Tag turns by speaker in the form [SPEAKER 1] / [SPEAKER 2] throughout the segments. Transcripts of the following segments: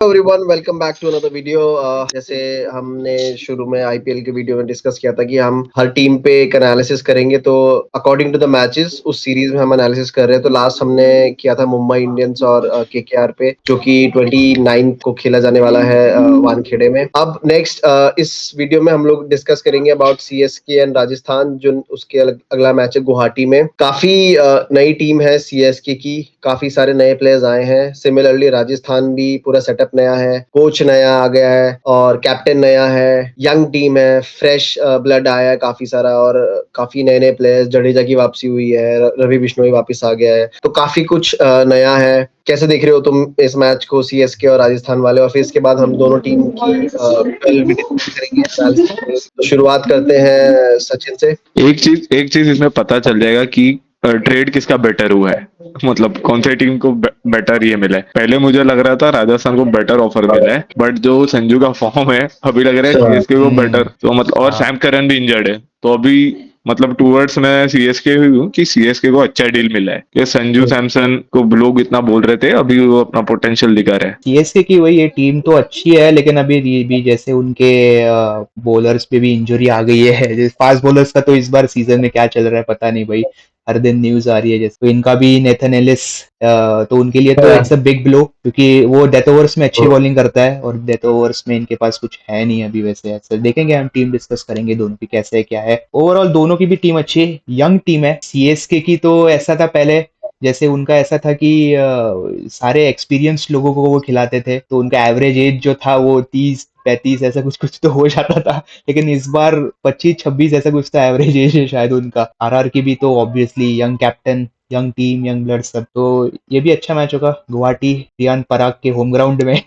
[SPEAKER 1] Everyone, welcome back to another video. जैसे हमने शुरू में आईपीएल के वीडियो में डिस्कस किया था कि हम हर टीम पे एक एनालिसिस करेंगे, तो अकॉर्डिंग टू द मैचेस उस सीरीज में हम एनालिसिस कर रहे हैं। तो लास्ट हमने किया था मुंबई इंडियंस और केकेआर पे, जो कि 29 को खेला जाने वाला है वानखेड़े में। अब नेक्स्ट इस वीडियो में हम लोग डिस्कस करेंगे अबाउट सीएसके एंड राजस्थान, जो उसके अगला मैच है गुवाहाटी में। काफी नई टीम है सीएसके की, काफी सारे नए प्लेयर्स आए हैं। सिमिलरली राजस्थान भी पूरा सेटअप नया है, कोच नया आ गया है और कैप्टन नया है। यंग टीम है, फ्रेश ब्लड आया है काफी सारा, और काफी नए नए प्लेयर्स। जडेजा की वापसी हुई है, रवि बिश्नोई वापस आ गया है, तो काफी कुछ नया है। कैसे देख रहे हो तुम इस मैच को, सीएसके और राजस्थान वाले? और फिर इसके बाद हम दोनों टीम की कल भी डिस्कस करेंगे, एनालिसिस करेंगे। तो शुरुआत करते हैं सचिन से।
[SPEAKER 2] एक चीज इसमें पता चल जाएगा कि ट्रेड किसका बेटर हुआ है, मतलब कौन सी टीम को बेटर ये मिला है। पहले मुझे लग रहा था राजस्थान को बेटर ऑफर मिला है, बट जो संजू का फॉर्म है अभी लग रहा है सीएसके को बेटर। तो मतलब और सैम करन भी इंजर्ड है, तो अभी मतलब टूवर्ड्स में सीएसके हूँ कि सीएसके को अच्छा डील मिला है। कि संजू सैमसन को लोग इतना बोल रहे थे, अभी वो अपना पोटेंशियल दिखा रहा है।
[SPEAKER 3] सीएसके की वही ये टीम तो अच्छी है, लेकिन अभी ये भी जैसे उनके बॉलर्स पे भी इंजरी आ गई है। फास्ट बॉलर्स का तो इस बार सीजन में क्या चल रहा है पता नहीं भाई, हर दिन न्यूज आ रही है। जैसे तो इनका भी नेथन एलिस, तो उनके लिए तो इट्स अ बिग ब्लो, क्योंकि वो डेथ ओवर्स में अच्छी बॉलिंग करता है और डेथ ओवर्स में इनके पास कुछ है नहीं अभी। वैसे ऐसा देखेंगे, हम टीम डिस्कस करेंगे दोनों की कैसे है क्या है। ओवरऑल दोनों की भी टीम अच्छी है, यंग टीम है। सीएसके की तो ऐसा था पहले, जैसे उनका ऐसा था कि सारे एक्सपीरियंस लोगों को वो खिलाते थे, तो उनका एवरेज एज जो था वो 30-35 ऐसा कुछ कुछ तो हो जाता था। लेकिन इस बार 25-26 ऐसा कुछ तो एवरेज एज है शायद उनका। आरआर की भी तो obviously young captain, young team, young blood सब, तो ये भी अच्छा मैच होगा गुवाहाटी रियान पराग के होम ग्राउंड में।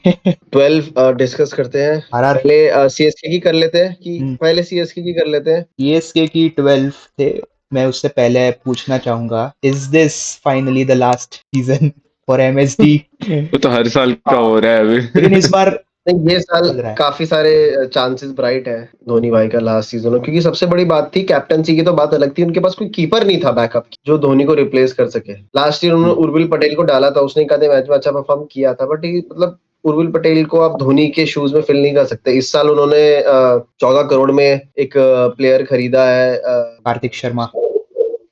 [SPEAKER 1] 12 डिस्कस करते हैं।
[SPEAKER 3] आरआर
[SPEAKER 1] पहले सीएसके की कर लेते हैं कि पहले सीएसके की कर लेते हैं?
[SPEAKER 3] सीएसके की 12 थे। मैं उससे पहले पूछना चाहूंगा, is this finally the last season for MSD?
[SPEAKER 2] वो तो हर साल का हो रहा है अभी।
[SPEAKER 3] लेकिन इस बार
[SPEAKER 1] नहीं, ये साल
[SPEAKER 3] लग रहा है।
[SPEAKER 1] काफी सारे चांसेस ब्राइट है धोनी भाई का लास्ट सीजन हो, क्योंकि सबसे बड़ी बात थी कैप्टनसी की। तो बात अलग थी, उनके पास कोई कीपर नहीं था बैकअप जो धोनी को रिप्लेस कर सके। लास्ट ईयर उन्होंने उर्विल पटेल को डाला था, उसने एक आधे मैच में अच्छा परफॉर्म किया था, बट मतलब उर्विल पटेल को आप धोनी के शूज में फिल नहीं कर सकते। इस साल उन्होंने 14 करोड़ में एक प्लेयर खरीदा है,
[SPEAKER 3] कार्तिक शर्मा।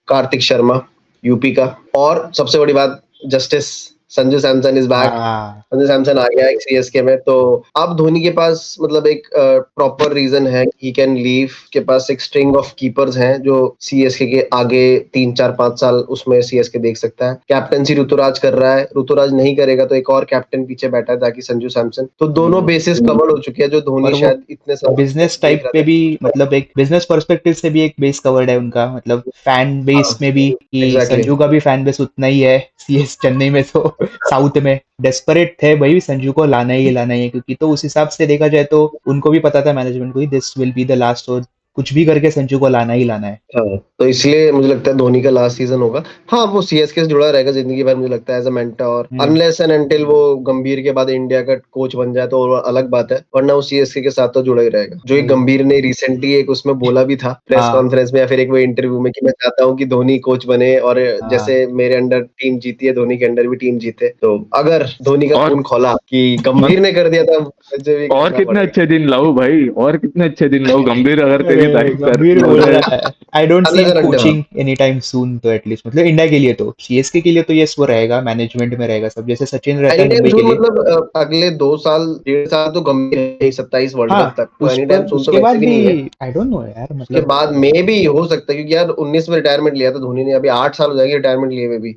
[SPEAKER 1] कार्तिक शर्मा, यूपी का। और सबसे बड़ी बात, justice Sanju Samson is back.
[SPEAKER 3] हाँ,
[SPEAKER 1] संजू सैमसन आ गया एक सीएसके में, तो अब धोनी के पास मतलब एक प्रॉपर रीजन है, ही कैन लीव। के पास एक स्ट्रिंग ऑफ कीपर्स हैं जो सीएसके के आगे 3 4 5 साल उसमें सीएसके देख सकता है। कैप्टनसी ऋतुराज कर रहा है, ऋतुराज नहीं करेगा तो एक और कैप्टन पीछे बैठा है ताकि संजू सैमसन। तो दोनों बेसिस कवर हो चुके हैं जो धोनी
[SPEAKER 3] और वो
[SPEAKER 1] शायद इतने साल
[SPEAKER 3] बिजनेस
[SPEAKER 1] देख
[SPEAKER 3] टाइप
[SPEAKER 1] रहा
[SPEAKER 3] पे
[SPEAKER 1] था।
[SPEAKER 3] भी, मतलब एक बिजनेस पर्सपेक्टिव से भी एक बेस कवर्ड है उनका, मतलब फैन बेस में भी, कि
[SPEAKER 1] एग्जैक्टली।
[SPEAKER 3] संजू का भी फैन बेस उतना ही है सीएस चेन्नई में। तो साउथ में डेस्परेट थे भाई, संजू को लाना ही है, क्योंकि तो उस हिसाब से देखा जाए तो उनको भी पता था मैनेजमेंट को, this will be the last, और कुछ भी करके संजू को लाना है।
[SPEAKER 1] हाँ, तो इसलिए मुझे लगता है धोनी का लास्ट सीजन होगा। हाँ, वो सीएसके से जुड़ा रहेगा जिंदगी भर, मुझे लगता है as a mentor, unless and until वो गंभीर के बाद इंडिया का कोच बन जाए तो वो अलग बात है, वरना वो सीएसके के साथ तो जुड़ा ही रहेगा। जो एक गंभीर ने रिसेंटली एक उसमें बोला भी था प्रेस
[SPEAKER 3] हाँ
[SPEAKER 1] कॉन्फ्रेंस में या फिर एक वो इंटरव्यू में, कि मैं चाहता हूँ कि धोनी कोच बने और
[SPEAKER 3] हाँ।
[SPEAKER 1] जैसे मेरे अंडर टीम जीती है, धोनी के अंडर भी टीम जीते। तो अगर धोनी का
[SPEAKER 2] और
[SPEAKER 1] खून खोला कि गंभीर ने कर दिया था, मुझे भी
[SPEAKER 2] और
[SPEAKER 1] करना
[SPEAKER 2] कितने
[SPEAKER 1] पड़ेगा।
[SPEAKER 2] अच्छे दिन लाओ भाई, और कितने अच्छे दिन लाओ गंभीर, अगर तेरी
[SPEAKER 3] अरे
[SPEAKER 2] तारीफ कर
[SPEAKER 3] गंभीर बोल
[SPEAKER 2] बोल
[SPEAKER 3] रहा
[SPEAKER 2] रहे।
[SPEAKER 3] है, I don't see
[SPEAKER 1] unless
[SPEAKER 3] him
[SPEAKER 1] and until.
[SPEAKER 3] Coaching any time soon, तो एटलीस्ट मतलब इंडिया के लिए तो, सीएसके के लिए तो यस वो रहेगा, मैनेजमेंट में रहेगा सब, जैसे सचिन रहता
[SPEAKER 1] एनी
[SPEAKER 3] है
[SPEAKER 1] टाइम
[SPEAKER 3] मुंबई के
[SPEAKER 1] सून
[SPEAKER 3] लिए।
[SPEAKER 1] मतलब अगले 2 साल 1.5 साल तो गंभीर है, 27 वर्ल्ड
[SPEAKER 3] हाँ,
[SPEAKER 1] कप तक तो
[SPEAKER 3] उस
[SPEAKER 1] एनी टाइम
[SPEAKER 3] पर
[SPEAKER 1] सून तो
[SPEAKER 3] उसके
[SPEAKER 1] वैसे
[SPEAKER 3] बाद
[SPEAKER 1] भी
[SPEAKER 3] भी
[SPEAKER 1] नहीं है।
[SPEAKER 3] आई डोंट नो यार,
[SPEAKER 1] उसके
[SPEAKER 3] मतलब
[SPEAKER 1] बाद मे भी हो सकता है, क्योंकि यार 19 में रिटायरमेंट लिया था धोनी ने, अभी 8 साल हो जाएंगे रिटायरमेंट लिए हुए भी।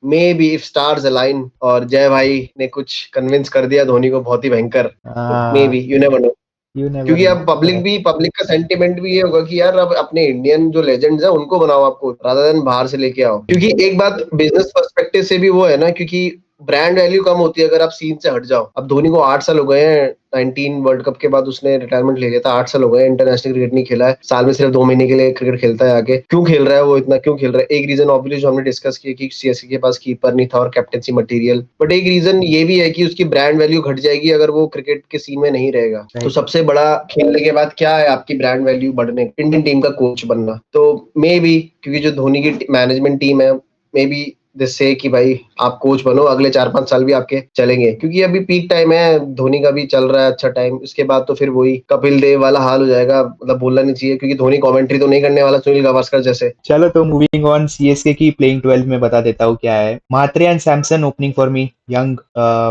[SPEAKER 1] May be if stars align और जय भाई ने कुछ कन्विंस कर दिया धोनी को बहुत ही भयंकर, तो may be, you never know.
[SPEAKER 3] You never
[SPEAKER 1] क्योंकि
[SPEAKER 3] नो।
[SPEAKER 1] अब पब्लिक का सेंटिमेंट भी ये होगा कि यार अब अपने इंडियन जो लेजेंड्स हैं उनको बनाओ आपको, रादर देन बाहर से लेके आओ। क्योंकि एक बात बिजनेस पर्सपेक्टिव से भी वो है ना, क्योंकि ब्रांड वैल्यू कम होती है अगर आप सीन से हट जाओ। अब धोनी को 8 साल हो गए हैं, 19 वर्ल्ड कप के बाद उसने रिटायरमेंट ले लिया था। 8 साल हो गए, इंटरनेशनल क्रिकेट नहीं खेला है, साल में सिर्फ 2 महीने के लिए क्रिकेट खेलता है आगे। क्यों खेल रहा है वो इतना, क्यों खेल रहा है? एक रीजन ऑब्वियसली जो हमने डिस्कस किया कि सीएसके के पास कीपर नहीं था और कैप्टेंसी मटेरियल, बट एक रीजन ये भी है कि उसकी ब्रांड वैल्यू घट जाएगी अगर वो क्रिकेट के सीन में नहीं रहेगा। तो
[SPEAKER 3] राइट।
[SPEAKER 1] सबसे बड़ा खेलने के बाद क्या है आपकी ब्रांड वैल्यू बढ़ने, इंडियन टीम का कोच बनना। तो मे बी क्योंकि जो धोनी की मैनेजमेंट टीम है, मे बी दिस से कि भाई आप कोच बनो, अगले 4-5 साल भी आपके चलेंगे, क्योंकि अभी पीक टाइम है, धोनी का भी चल रहा है अच्छा टाइम, उसके बाद तो फिर वही कपिल देव वाला हाल हो जाएगा, मतलब बोलना नहीं चाहिए, क्योंकि धोनी कमेंट्री तो नहीं करने वाला सुनील गावस्कर जैसे।
[SPEAKER 3] चलो तो मूविंग ऑन, सीएसके की प्लेइंग 12 में बता देता हूँ क्या है। Mhatre and Samson opening for me, young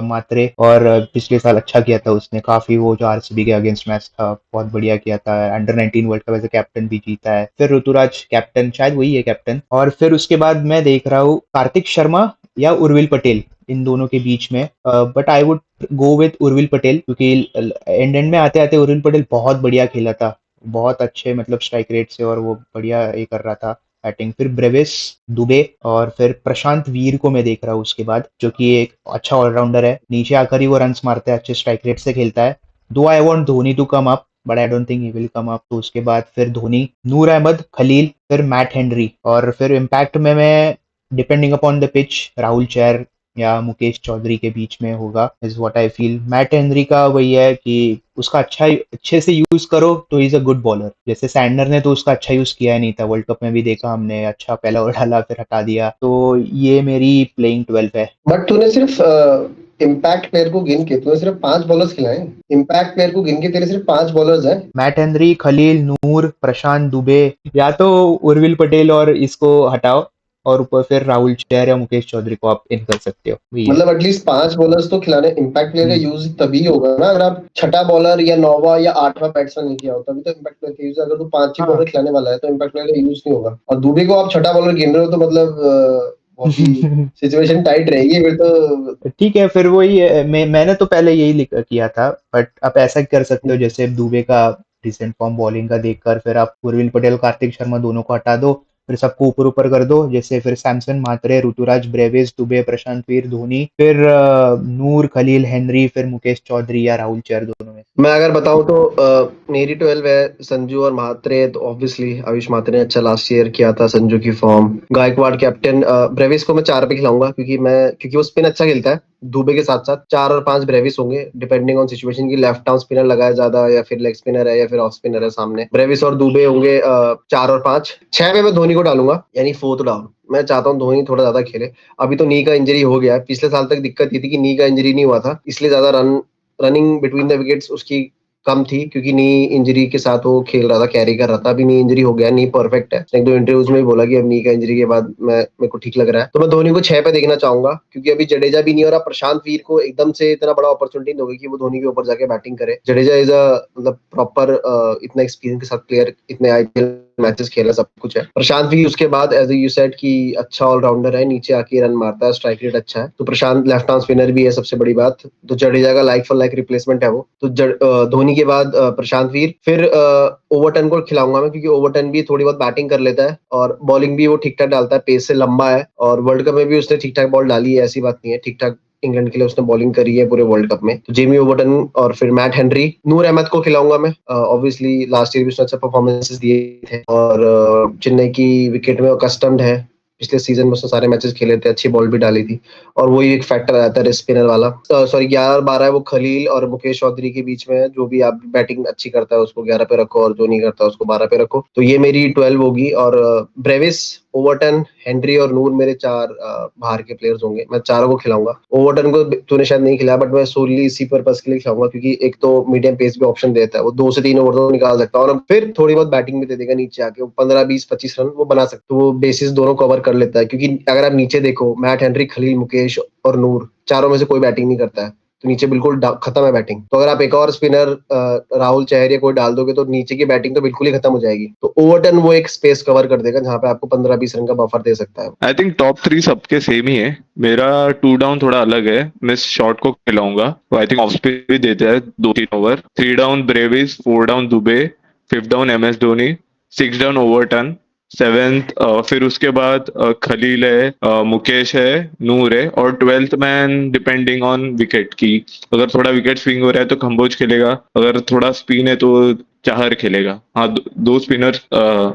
[SPEAKER 3] Mhatre, और पिछले साल अच्छा किया था उसने काफी, वो जो आरसीबी के अगेंस्ट मैच था बहुत बढ़िया किया था, under 19 world cup as a captain भी जीता है। फिर ऋतुराज कैप्टन, शायद वही है कैप्टन। और फिर उसके बाद मैं देख रहा हूँ कार्तिक शर्मा या उर्विल पटेल, इन दोनों के बीच में, but I would go with Urvil Patel, क्योंकि एंड में आते आते उर्विल पटेल बहुत बढ़िया खेला था, बहुत अच्छे मतलब स्ट्राइक रेट से, और वो बढ़िया ये कर रहा था बैटिंग। फिर ब्रेविस, दुबे, और फिर प्रशांत वीर को मैं देख रहा हूँ उसके बाद, जो कि एक अच्छा ऑलराउंडर है, नीचे आकर ही वो रन्स मारता है, अच्छे स्ट्राइक रेट से खेलता है। Though I want Dhoni to come up, but I don't think he will come up. तो उसके बाद फिर धोनी, नूर अहमद, खलील, फिर मैट हेनरी, और फिर इम्पैक्ट में मैं depending upon the pitch Rahul Chahar या मुकेश चौधरी के बीच में होगा, is what I feel. Matt Henry का वही है कि उसका अच्छे से यूज करो तो इज अ गुड बॉलर, जैसे सैंडनर ने तो उसका अच्छा यूज किया ही नहीं था, वर्ल्ड कप में भी देखा हमने, अच्छा पहला ओवर डाला फिर हटा दिया। तो ये मेरी प्लेइंग 12 है।
[SPEAKER 1] बट तूने सिर्फ इम्पैक्ट प्लेयर को गिन के तूने सिर्फ 5 बॉलर्स खिलाए, इम्पैक्ट प्लेयर को गिन के तेरे सिर्फ 5 बॉलर्स हैं।
[SPEAKER 3] मैट हेनरी, खलील, नूर, प्रशांत, दुबे, या तो उर्विल पटेल और इसको हटाओ, और ऊपर फिर राहुल चहर या मुकेश चौधरी को आप इन कर सकते हो, वही है।
[SPEAKER 1] मतलब एटलीस्ट 5 बॉलर्स तो खिलाने, इम्पैक्ट प्लेयर का यूज तभी होगा ना अगर आप छठा बॉलर या नौवा या आठवां बैट्समैन नहीं किया हो, तभी तो इम्पैक्ट प्लेयर का यूज। अगर तू 5 ही
[SPEAKER 3] हाँ।
[SPEAKER 1] बॉलर खिलाने वाला है तो इम्पैक्ट प्लेयर का यूज नहीं होगा, और दुबे को आप छठा बॉलर गिन रहे हो तो मतलब बहुत ही सिचुएशन टाइट रहेगी फिर तो।
[SPEAKER 3] ठीक है, फिर वही है, मैंने तो पहले यही किया था, बट आप ऐसा कर सकते हो जैसे दुबे का रिसेंट फॉर्म बॉलिंग का देखकर, फिर आप उर्विल पटेल, कार्तिक शर्मा दोनों को हटा दो, फिर सबको ऊपर ऊपर कर दो, जैसे फिर सैमसन, मात्रे, ऋतुराज, ब्रेविस, दुबे, प्रशांत वीर, धोनी, फिर नूर, खलील, हेनरी, फिर मुकेश चौधरी या राहुल चहर, दोनों में।
[SPEAKER 1] मैं अगर बताऊं तो मेरी 12 है संजू और महात्रे, तो ऑब्वियसली आयुष महात्रे ने अच्छा लास्ट ईयर किया था, संजू की फॉर्म, गायकवाड़ कैप्टन, ब्रेविस को मैं 4 पे खिलाऊंगा, क्योंकि वो स्पिन अच्छा खेलता है, दुबे के साथ साथ 4 और 5 ब्रेविस होंगे, डिपेंडिंग ऑन सिचुएशन की, लेफ्ट आर्म स्पिनर लगाया ज्यादा या फिर लेग स्पिनर है या फिर ऑफ स्पिनर है सामने, ब्रेविस और दुबे होंगे 4 और 5। 6 पे मैं धोनी को डालूंगा, यानी 4th डाउन। मैं चाहता हूँ धोनी थोड़ा ज्यादा खेले, अभी तो नी का इंजरी हो गया है, पिछले साल तक दिक्कत ये थी कि नी का इंजरी नहीं हुआ था, इसलिए ज्यादा रनिंग बिटवीन द विकेट्स उसकी कम थी, क्योंकि नी इंजरी के साथ वो खेल रहा था, कैरी कर रहा था। अभी नी इंजरी हो गया, नी परफेक्ट है, एक दो इंटरव्यूज में भी बोला कि अब नी का इंजरी के बाद मेरे को ठीक लग रहा है, तो मैं धोनी को 6 पे देखना चाहूंगा, क्योंकि अभी जडेजा भी नहीं हो रहा, प्रशांत वीर को एकदम से इतना बड़ा अपॉर्चुनिटी नहीं होगी कि वो धोनी के ऊपर जाके बैटिंग करे। जडेजा इज अ मतलब प्रॉपर इतना एक्सपीरियंस के साथ प्लेयर, इतने आईपीएल मैचेस खेला, सब कुछ है। प्रशांत भी उसके बाद एज यू सेड कि अच्छा ऑलराउंडर है, नीचे आके रन मारता है, स्ट्राइक रेट अच्छा है, तो प्रशांत लेफ्ट आर्म स्पिनर भी है, सबसे बड़ी बात। तो जडेजा का लाइक फॉर लाइक रिप्लेसमेंट है वो, तो धोनी के बाद प्रशांत वीर, फिर ओवरटन को खिलाऊंगा मैं, क्योंकि ओवरटन भी थोड़ी बहुत बैटिंग कर लेता है और बॉलिंग भी वो ठीक ठाक डालता है, पेस से लंबा है, और वर्ल्ड कप में भी उसने ठीक ठाक बॉल डाली है, ऐसी बात नहीं है, ठीक ठाक इंग्लैंड के लिए उसने बॉलिंग करी है पूरे वर्ल्ड कप में। तो जेमी ओवरटन और फिर मैट हेनरी, नूर अहमद को खिलाऊंगा मैं, ऑब्वियसली लास्ट ईयर भी उसने अच्छा परफॉर्मेंसेस दिए थे, और चेन्नई की विकेट में कस्टम्ड है, पिछले सीजन में उसने सारे मैचेस खेले थे, अच्छी बॉल भी डाली थी, और वही एक फैक्टर आता है स्पिनर वाला। सॉरी 11 और 12 है वो खलील और मुकेश चौधरी के बीच में है, जो भी आप बैटिंग अच्छी करता है उसको 11 पे रखो, और जो नहीं करता उसको 12 पे रखो, तो ये मेरी 12 होगी। और ब्रेविस, ओवरटन, हेनरी और नूर मेरे 4 बाहर के प्लेयर्स होंगे, मैं चारों को खिलाऊंगा। ओवरटन को तूने शायद नहीं खिलाया, बट मैं सोनली इसी पर्पस के लिए खिलाऊंगा, क्योंकि एक तो मीडियम पेस भी ऑप्शन देता है, वो 2 से 3 ओवर तो निकाल सकता है, और फिर थोड़ी बहुत बैटिंग भी दे देगा नीचे आके, 15-20-25 रन वो बना सकता है, तो वो बेसिस दोनों कवर कर लेता है, क्योंकि अगर आप नीचे देखो, मैट हेनरी, खलील, मुकेश और नूर, चारों में से कोई बैटिंग नहीं करता है, तो नीचे बिल्कुल खत्म है बैटिंग। तो अगर आप एक और स्पिनर राहुल चहर या कोई डाल दोगे तो नीचे की बैटिंग तो बिल्कुल ही खत्म हो जाएगी, तो ओवरटन वो एक स्पेस कवर कर देगा जहां पे आपको 15-20 रन का बफर दे सकता है।
[SPEAKER 2] आई थिंक टॉप 3 सबके सेम ही है। मेरा 2 डाउन थोड़ा अलग है, मैं शॉर्ट को खिलाऊंगा, तो आई थिंक ऑफ स्पिन भी देते हैं 2-3 over. 3 down Brevis, 4 down Dubey, 5th down MS Dhoni, 6 down Overton, 7th फिर उसके बाद खलील है, मुकेश है, नूर है, और 12th man depending on wicket की, अगर थोड़ा विकेट स्विंग हो रहा है तो कंबोज खेलेगा, अगर थोड़ा स्पिन है तो चाहर खेलेगा। हाँ, दो स्पिनर,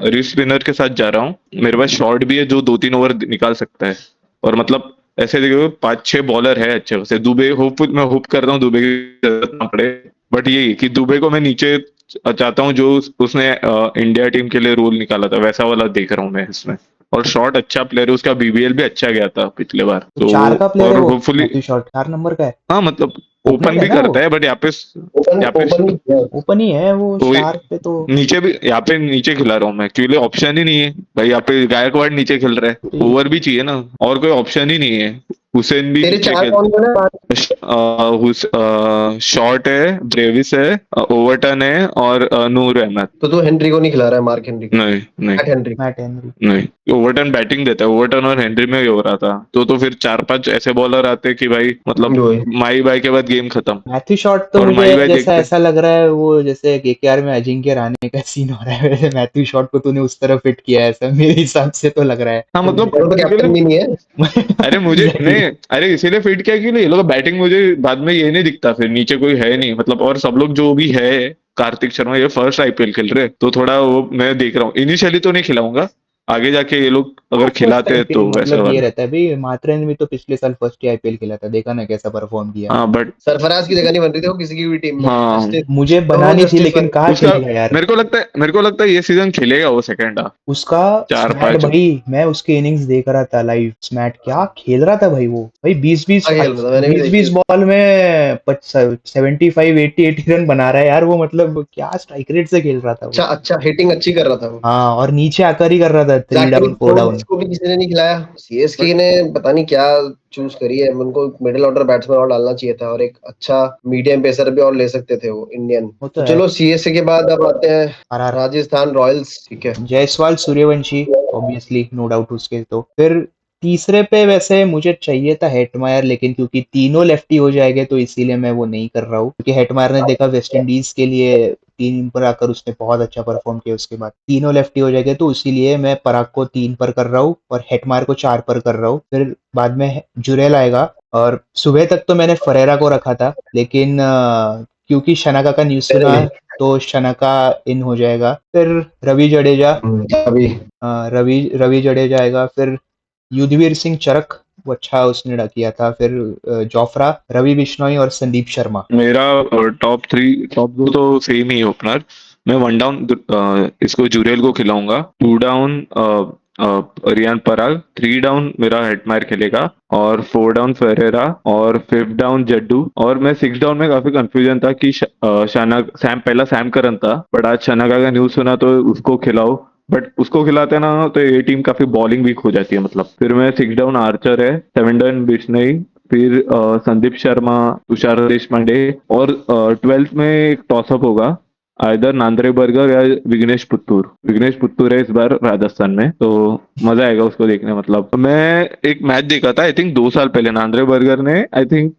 [SPEAKER 2] रिस्ट स्पिनर के साथ जा रहा हूँ। मेरे पास शॉर्ट भी है जो 2-3 ओवर निकाल सकता है, और मतलब ऐसे देखो 5-6 बॉलर है अच्छे खासे। दुबे मैं होप कर रहा हूँ दुबे की जरूरत ना पड़े, बट यही कि दुबे को मैं नीचे चाहता हूँ, जो उसने इंडिया टीम के लिए रोल निकाला था वैसा वाला देख रहा हूँ मैं इसमें। और शॉट अच्छा प्लेयर है, उसका बीबीएल भी अच्छा गया था पिछले बार,
[SPEAKER 3] तो 4 का प्लेयर
[SPEAKER 2] और
[SPEAKER 3] है वो,
[SPEAKER 2] होपफुली
[SPEAKER 3] मैथ्यू शॉट 4 नंबर का है,
[SPEAKER 2] हाँ मतलब
[SPEAKER 3] ओपनर
[SPEAKER 2] ओपन
[SPEAKER 3] है
[SPEAKER 2] भी
[SPEAKER 3] ना वो,
[SPEAKER 2] करता है, बट
[SPEAKER 1] ओपन
[SPEAKER 2] यहाँ पे
[SPEAKER 1] ओपन भी किया।
[SPEAKER 3] ओपन ही है वो
[SPEAKER 2] तो
[SPEAKER 3] स्टार पे तो।
[SPEAKER 2] नीचे भी, यहाँ पे नीचे खिला रहा हूँ मैं, क्योंकि ऑप्शन ही नहीं है भाई। यहाँ पे गायकवाड नीचे खेल रहा है,
[SPEAKER 3] ठीक।
[SPEAKER 2] ओवर भी चाहिए ना, और कोई ऑप्शन ही नहीं है। हुसैन भी
[SPEAKER 1] तेरे
[SPEAKER 2] नीचे
[SPEAKER 1] चार
[SPEAKER 2] खेल,
[SPEAKER 1] कौन कौन है?
[SPEAKER 2] शॉट है, ब्रेविस है, ओवरटन है और नूर अहमद।
[SPEAKER 1] तो तू हेनरी को नहीं खिला रहा है, मार्क हेनरी को?
[SPEAKER 2] नहीं नहीं
[SPEAKER 1] मैट हेनरी।
[SPEAKER 3] Matt Henry.
[SPEAKER 2] नहीं, ओवरटन बैटिंग देता है, ओवरटन और हेनरी में ही हो रहा था, तो फिर 4-5 ऐसे बॉलर आते कि भाई मतलब
[SPEAKER 1] वही।
[SPEAKER 2] माई बाई के बाद गेम खत्म।
[SPEAKER 3] मैथ्यू शॉट तो
[SPEAKER 2] और
[SPEAKER 3] मुझे
[SPEAKER 2] माई बाई
[SPEAKER 3] जैसा
[SPEAKER 2] देखते,
[SPEAKER 3] ऐसा लग रहा है वो जैसे केकेआर में अजिंक्य रहाणे का सीन हो रहा है वैसे मैथ्यू शॉट को तूने उस तरह फिट किया है, ऐसा मेरे हिसाब से तो लग रहा है।
[SPEAKER 2] हाँ मतलब
[SPEAKER 1] वो तो
[SPEAKER 2] क्योंकि
[SPEAKER 1] कैप्टन भी नहीं है।
[SPEAKER 2] अरे मुझे
[SPEAKER 3] एग्जैक्टली।
[SPEAKER 2] नहीं, अरे इसीलिए फिट किया कि ये लोग बैटिंग मुझे बाद में ये नहीं दिखता, फिर नीचे कोई है नहीं मतलब, और सब लोग जो भी है, कार्तिक शर्मा ये फर्स्ट आईपीएल खेल रहे हैं, तो थोड़ा वो मैं देख रहा हूँ, इनिशियली तो नहीं खिलाऊंगा, आगे जाके ये लोग अगर
[SPEAKER 3] फर्स्ट
[SPEAKER 2] खिलाते हैं
[SPEAKER 3] आईपीएल
[SPEAKER 2] तो वैसा
[SPEAKER 3] मतलब ये
[SPEAKER 2] वाला।
[SPEAKER 3] रहता है भाई, मात्रेन भी तो पिछले साल फर्स्ट ही आईपीएल खेला था, देखा ना कैसा परफॉर्म किया।
[SPEAKER 2] हाँ बट
[SPEAKER 1] सरफराज की जगह नहीं बन रही थी वो किसी की भी टीम में,
[SPEAKER 2] हाँ,
[SPEAKER 1] जस्टिस।
[SPEAKER 3] मुझे
[SPEAKER 1] तो वो
[SPEAKER 3] बनानी थी
[SPEAKER 1] जस्टिस
[SPEAKER 3] लेकिन
[SPEAKER 1] वाली।
[SPEAKER 3] कहाँ
[SPEAKER 2] उसका
[SPEAKER 3] खेल रहा है यार।
[SPEAKER 2] मेरे को लगता है ये सीजन खेलेगा वो सेकंड हाफ,
[SPEAKER 3] उसका
[SPEAKER 2] चार
[SPEAKER 3] स्मैट
[SPEAKER 2] पांच।
[SPEAKER 3] भाई, मैं उसके इनिंग्स देख रहा था लाइव, स्मैट क्या खेल रहा था भाई वो, भाई 20 20
[SPEAKER 1] खेल रहा था, मैंने भी
[SPEAKER 3] 20
[SPEAKER 1] देखी
[SPEAKER 3] 20 बॉल में 75 80 रन बना रहा है यार वो, मतलब क्या स्ट्राइक रेट से खेल रहा था
[SPEAKER 1] अच्छा
[SPEAKER 3] वो।
[SPEAKER 1] अच्छा हिटिंग अच्छी कर रहा था वो।
[SPEAKER 3] हाँ, और नीचे आकर ही कर रहा था 3
[SPEAKER 1] जैकरी
[SPEAKER 3] डाउन 4
[SPEAKER 1] फोर्ब्स
[SPEAKER 3] डाउन।
[SPEAKER 1] को भी किसी ने नहीं खिलाया। सीएसके
[SPEAKER 2] बट
[SPEAKER 1] ने पता नहीं क्या चूज करी है, उनको मिडिल ऑर्डर बैट्समैन और डालना चाहिए था, और एक अच्छा मीडियम पेसर भी और ले सकते थे वो इंडियन।
[SPEAKER 3] वो तो
[SPEAKER 1] तो
[SPEAKER 3] है।
[SPEAKER 1] चलो सीएसके के बाद अब आते हैं
[SPEAKER 3] आरआर,
[SPEAKER 1] राजस्थान रॉयल्स, ठीक है।
[SPEAKER 3] Jaiswal Suryavanshi, obviously no doubt उसके तो। फिर तीसरे पे वैसे मुझे चाहिए था हेटमायर, लेकिन क्योंकि तीनों लेफ्टी हो जाएंगे तो इसीलिए मैं वो नहीं कर रहा हूँ, क्योंकि हेटमायर ने देखा वेस्ट इंडीज के लिए 3 पर आकर उसने बहुत अच्छा परफॉर्म किया, उसके बाद तीनों लेफ्टी हो जाएंगे तो इसीलिए मैं पराग को 3 पर कर रहा हूँ और हेटमायर को 4 पर कर रहा हूँ। फिर बाद में जुरेल आएगा, और सुबह तक तो मैंने फरेरा को रखा था, लेकिन क्योंकि शनाका का न्यूज सुना
[SPEAKER 1] पहले
[SPEAKER 3] तो शनाका इन हो जाएगा। फिर रवि जडेजा,
[SPEAKER 1] अभी
[SPEAKER 3] रवि जडेजा आएगा। फिर युद्धवीर सिंह चरक, वो अच्छा उसने किया था। फिर जोफ्रा, रवि बिश्नोई और संदीप शर्मा।
[SPEAKER 2] मेरा टॉप दो तो सेम ही ओपनर। मैं वन डाउन इसको जुरेल को खिलाऊंगा, 2 डाउन रियान पराग, 3 डाउन मेरा हेटमायर खेलेगा, और 4 डाउन फेरेरा, और 5th डाउन जड्डू। और मैं 6 डाउन में काफी कंफ्यूजन था कि शाना सैम, पहला सैम करन था, बट आज शनाका का न्यूज सुना तो उसको खिलाओ, बट उसको खिलाते ना तो ये टीम काफी बॉलिंग वीक हो जाती है मतलब। फिर मैं 6 डाउन आर्चर है, 7 डाउन बिश्नोई, फिर संदीप शर्मा, तुषार देशपांडे, और 12th में एक टॉसअप होगा, आइदर नांद्रे बर्गर या विघ्नेश पुत्तूर। विघ्नेश पुत्तूर है इस बार राजस्थान में, तो मजा आएगा उसको देखने मतलब। मैं एक मैच देखा था आई थिंक 2 साल पहले, नांद्रे बर्गर ने आई थिंक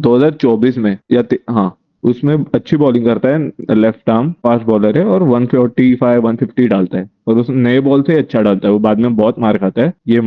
[SPEAKER 2] 2024 में हाँ, उसमें अच्छी बॉलिंग करता है, लेफ्ट आर्म फास्ट बॉलर है, और 145 150 डालता है, और उस नए बॉल से अच्छा डालता है वो, बाद में बहुत मार खाता है। ये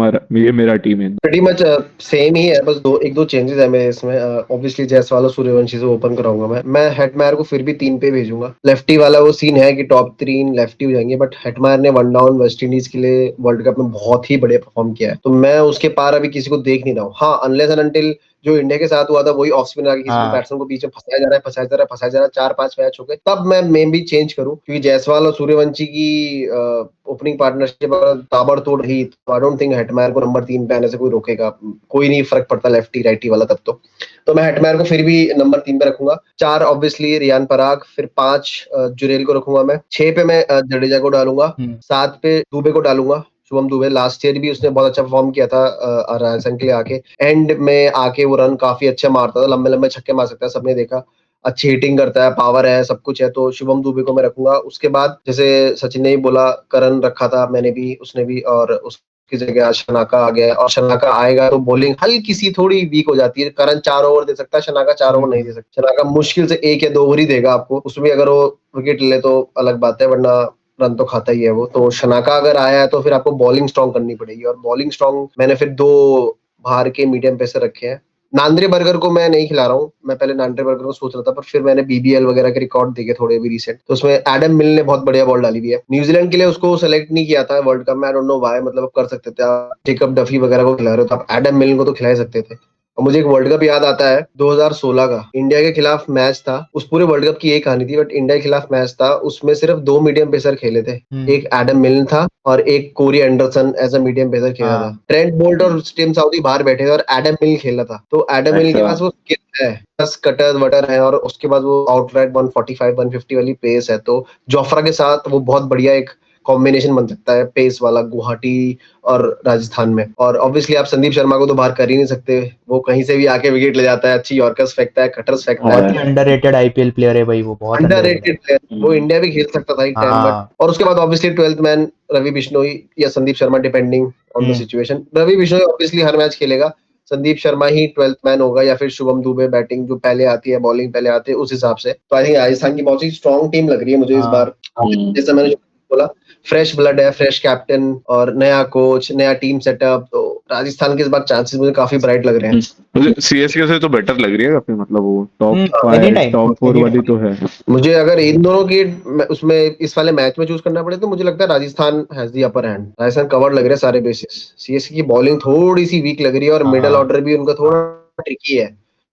[SPEAKER 2] मेरा टीम है।
[SPEAKER 1] प्रीटी मच सेम ही है, बस एक दो चेंजेस है मेरे इसमें। ऑब्वियसली जायसवाल और सूर्यवंशी से ओपन कराऊंगा मैं हेटमायर को फिर भी 3 पे भेजूंगा। लेफ्टी वाला वो सीन है कि टॉप 3 लेफ्टी हो जाएंगे, बट हेटमायर ने 1 डाउन वेस्ट इंडीज के लिए वर्ल्ड कप में बहुत ही बढ़िया परफॉर्म किया है, तो मैं उसके पार अभी किसी को देख नहीं रहा हूँ। हाँ, अनलेस एंड अनटिल जो इंडिया के साथ हुआ था वही ऑफ स्पिनर आके किसी को
[SPEAKER 3] हाँ,
[SPEAKER 1] बैट्समैन को बीच में फंसाया जा रहा है, फंसाया जा रहा है, फंसाया जा रहा है, 4-5 मैच हो गए, तब मैं भी चेंज करूं, क्योंकि जायसवाल और सूर्यवंशी की ओपनिंग पार्टनरशिप अगर ताबड़तोड़ रही तो आई डोंट थिंक हेटमायर को नंबर 3 पे आने से कोई रोकेगा। कोई नहीं फर्क पड़ता लेफ्टी राइटी वाला तब तो मैं हेटमायर को फिर भी नंबर 3 पे रखूंगा। 4 ऑब्वियसली रियान पराग, फिर 5 जुरेल को रखूंगा मैं, 6 पे मैं जडेजा को डालूंगा, 7 पे दुबे को डालूंगा, शुभम दुबे। लास्ट ईयर भी उसने बहुत अच्छा परफॉर्म किया था राजस्थान के लिए आके, एंड में आके वो रन काफी अच्छा मारता था, लंबे लंबे छक्के मार सकता है, सबने देखा। अच्छी हिटिंग करता है, पावर है, सब कुछ है, तो शुभम दुबे को मैं रखूंगा। उसके बाद जैसे सचिन ने ही बोला, करण रखा था मैंने भी, उसने भी, और उसकी जगह शनाका आ गया, और शनाका आएगा तो बॉलिंग हल्की सी थोड़ी वीक हो जाती है। करण 4 ओवर दे सकता है, शनाका 4 ओवर नहीं दे सकता। शनाका मुश्किल से 1 या 2 ओवर ही देगा आपको, उसमें अगर वो विकेट ले तो अलग बात है, वरना रन तो खाता ही है वो। तो शनाका अगर आया है तो फिर आपको बॉलिंग स्ट्रांग करनी पड़ेगी, और बॉलिंग स्ट्रांग मैंने फिर 2 बाहर के मीडियम पेसर रखे हैं। नांद्रे बर्गर को मैं नहीं खिला रहा हूँ, मैं पहले नांद्रे बर्गर को सोच रहा था, पर फिर मैंने बीबीएल वगैरह के रिकॉर्ड देखे थोड़े भी रिसेंट, तो उसमें एडम मिल ने बहुत बढ़िया बॉल डाली हुई है। न्यूजीलैंड के लिए उसको सेलेक्ट नहीं किया था वर्ल्ड कप में, आई डोंट नो व्हाई, मतलब कर सकते थे आप जेकब डफी वगैरह को खिला रहे हो तो आप एडम मिल को तो खिला सकते थे। और मुझे एक वर्ल्ड कप याद आता है 2016 का, इंडिया के खिलाफ मैच था। उस पूरे वर्ल्ड कप की यही कहानी थी, बट इंडिया के खिलाफ मैच था, उसमें सिर्फ 2 मीडियम पेसर खेले थे। एक एडम मिलन था और एक Corey Anderson as a medium pacer खेला था।
[SPEAKER 3] हाँ
[SPEAKER 1] ट्रेंट बोल्ट और टिम साउदी बाहर बैठे थे और एडम मिलन खेला था। तो एडम मिलन के
[SPEAKER 2] अच्छा।
[SPEAKER 1] पास वो स्किल है, बस कटर वटर है, और उसके बाद वो आउटराइट 145 150 वाली पेस है। तो जोफ्रा के साथ वो बहुत बढ़िया एक कॉम्बिनेशन बन सकता है पेस वाला गुवाहाटी और राजस्थान में। और ऑब्वियसली आप संदीप शर्मा को तो बाहर कर ही नहीं सकते, वो कहीं से भी आके विकेट ले जाता है, अच्छी यॉर्कर्स फेंकता है, कटर्स फेंकता है।
[SPEAKER 3] बहुत ही अंडररेटेड आईपीएल प्लेयर है भाई, वो बहुत अंडररेटेड
[SPEAKER 1] अंडररेटेड प्लेयर, वो इंडिया भी खेल सकता था एक टाइम, बट
[SPEAKER 3] हाँ।
[SPEAKER 1] और उसके बाद obviously 12th man Ravi Bishnoi या Sandeep Sharma depending on the
[SPEAKER 3] hmm
[SPEAKER 1] situation. Ravi Bishnoi obviously हर मैच खेलेगा, संदीप शर्मा ही 12th मैन होगा, या फिर शुभम दुबे बैटिंग जो पहले आती है, बॉलिंग पहले आती है, उस हिसाब से। तो आई थिंक राजस्थान की बहुत ही स्ट्रॉन्ग टीम लग रही है मुझे इस
[SPEAKER 3] हाँ
[SPEAKER 1] बार। जैसे मैंने बोला, फ्रेश ब्लड है, फ्रेश कैप्टन और नया कोच, नया टीम सेटअप, तो राजस्थान के इस बार चांसेस मुझे काफी ब्राइट लग रहे हैं।
[SPEAKER 2] मुझे सीएसके से तो बेटर लग रही है काफी, मतलब वो top
[SPEAKER 3] any
[SPEAKER 2] 5
[SPEAKER 3] time
[SPEAKER 2] top 4
[SPEAKER 3] any
[SPEAKER 2] वाली
[SPEAKER 3] टाइम।
[SPEAKER 2] तो है।
[SPEAKER 1] मुझे अगर इन दोनों की उसमें इस वाले मैच में चूज करना पड़े तो मुझे लगता है Rajasthan has the upper hand. Rajasthan covered लग रहे हैं सारे बेसिस। सीएसके की बॉलिंग थोड़ी सी वीक लग रही है और मिडिल
[SPEAKER 3] हाँ
[SPEAKER 1] ऑर्डर भी उनका थोड़ा ट्रिकी है।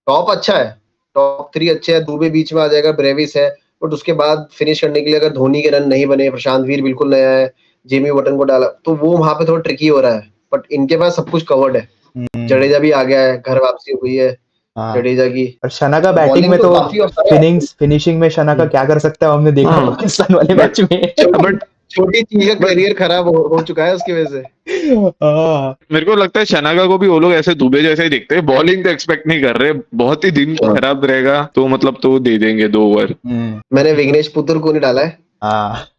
[SPEAKER 1] टॉप अच्छा है, टॉप 3 अच्छे हैं, दुबे बीच में आ जाएगा, ब्रेविस है, बट उसके बाद फिनिश करने के लिए अगर धोनी के रन नहीं बने, प्रशांत वीर बिल्कुल नया है, जेमी वटन को डाला, तो वो वहां पे थोड़ा ट्रिकी हो रहा है। बट इनके पास सब कुछ कवर्ड है,
[SPEAKER 3] हम्म
[SPEAKER 1] जडेजा भी आ गया है, घर वापसी हुई है
[SPEAKER 3] हाँ।
[SPEAKER 1] जडेजा की।
[SPEAKER 3] और शना का
[SPEAKER 1] तो
[SPEAKER 3] बैटिंग
[SPEAKER 1] बॉलिंग
[SPEAKER 3] में
[SPEAKER 1] तो
[SPEAKER 3] तो
[SPEAKER 1] काफी सारे options
[SPEAKER 3] फिनिशिंग में शना का
[SPEAKER 1] हैं।
[SPEAKER 3] क्या कर सकता है हमने देखा
[SPEAKER 2] हाँ
[SPEAKER 3] पाकिस्तान वाले
[SPEAKER 2] बट
[SPEAKER 3] मैच में।
[SPEAKER 1] छोटी
[SPEAKER 2] बट
[SPEAKER 1] छोटी चीज का
[SPEAKER 2] बट
[SPEAKER 1] करियर खराब हो चुका है उसकी वजह से।
[SPEAKER 3] हाँ
[SPEAKER 2] मेरे को लगता है शनाका को भी वो लोग ऐसे दुबे जैसे ही दिखते हैं, बॉलिंग तो एक्सपेक्ट नहीं कर रहे, बहुत ही दिन
[SPEAKER 1] हाँ।
[SPEAKER 2] खराब रहेगा तो मतलब तो दे देंगे 2 ओवर।
[SPEAKER 1] मैंने विघ्नेश पुत्र को नहीं डाला है।
[SPEAKER 3] हाँ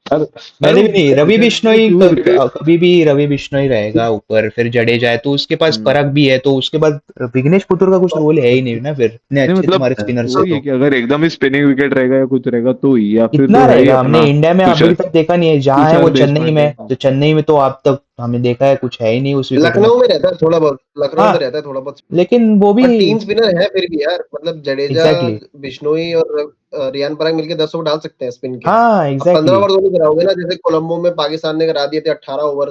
[SPEAKER 2] अरे
[SPEAKER 3] मैंने भी नहीं, रवि
[SPEAKER 2] जडेजा
[SPEAKER 3] बिश्नोई
[SPEAKER 2] क्यों रे?
[SPEAKER 3] कभी भी रवि बिश्नोई रहेगा ऊपर, फिर जडेजा है तो उसके पास परख भी है, तो उसके बाद विघ्नेश पुत्र का कुछ रोल है ही नहीं ना, फिर इतने
[SPEAKER 2] नहीं
[SPEAKER 3] अच्छे
[SPEAKER 2] मतलब
[SPEAKER 3] तुम्हारे स्पिनर्स है
[SPEAKER 2] वही है
[SPEAKER 3] तो।
[SPEAKER 2] कि अगर एकदम ही स्पिनिंग विकेट रहेगा या कुछ रहेगा तो ही, या फिर
[SPEAKER 3] कितना
[SPEAKER 2] तो है ही
[SPEAKER 3] रहेगा, हमने
[SPEAKER 2] अपना
[SPEAKER 3] इंडिया में अभी
[SPEAKER 2] तुषार
[SPEAKER 3] तक देखा नहीं है, जहाँ है वो
[SPEAKER 2] तुषार
[SPEAKER 3] चेन्नई
[SPEAKER 2] देशपांडे।
[SPEAKER 3] में, तो चेन्नई में तो अब तक हमें देखा है कुछ है ही नहीं उस विकेट में।
[SPEAKER 1] लखनऊ में रहता है थोड़ा बहुत, लखनऊ में
[SPEAKER 3] हाँ
[SPEAKER 1] रहता है थोड़ा बहुत।
[SPEAKER 3] लेकिन वो भी
[SPEAKER 1] पर 3 स्पिनर है फिर भी यार, मतलब जडेजा,
[SPEAKER 3] एग्जैक्टली
[SPEAKER 1] बिश्नोई और रियान पराग मिलके 10 ओवर डाल सकते हैं स्पिन के।
[SPEAKER 3] हाँ
[SPEAKER 1] अब 15
[SPEAKER 3] एग्जैक्टली
[SPEAKER 1] ओवर तो नहीं कराओगे ना, जैसे कोलंबो में पाकिस्तान ने करा दिए थे 18 ओवर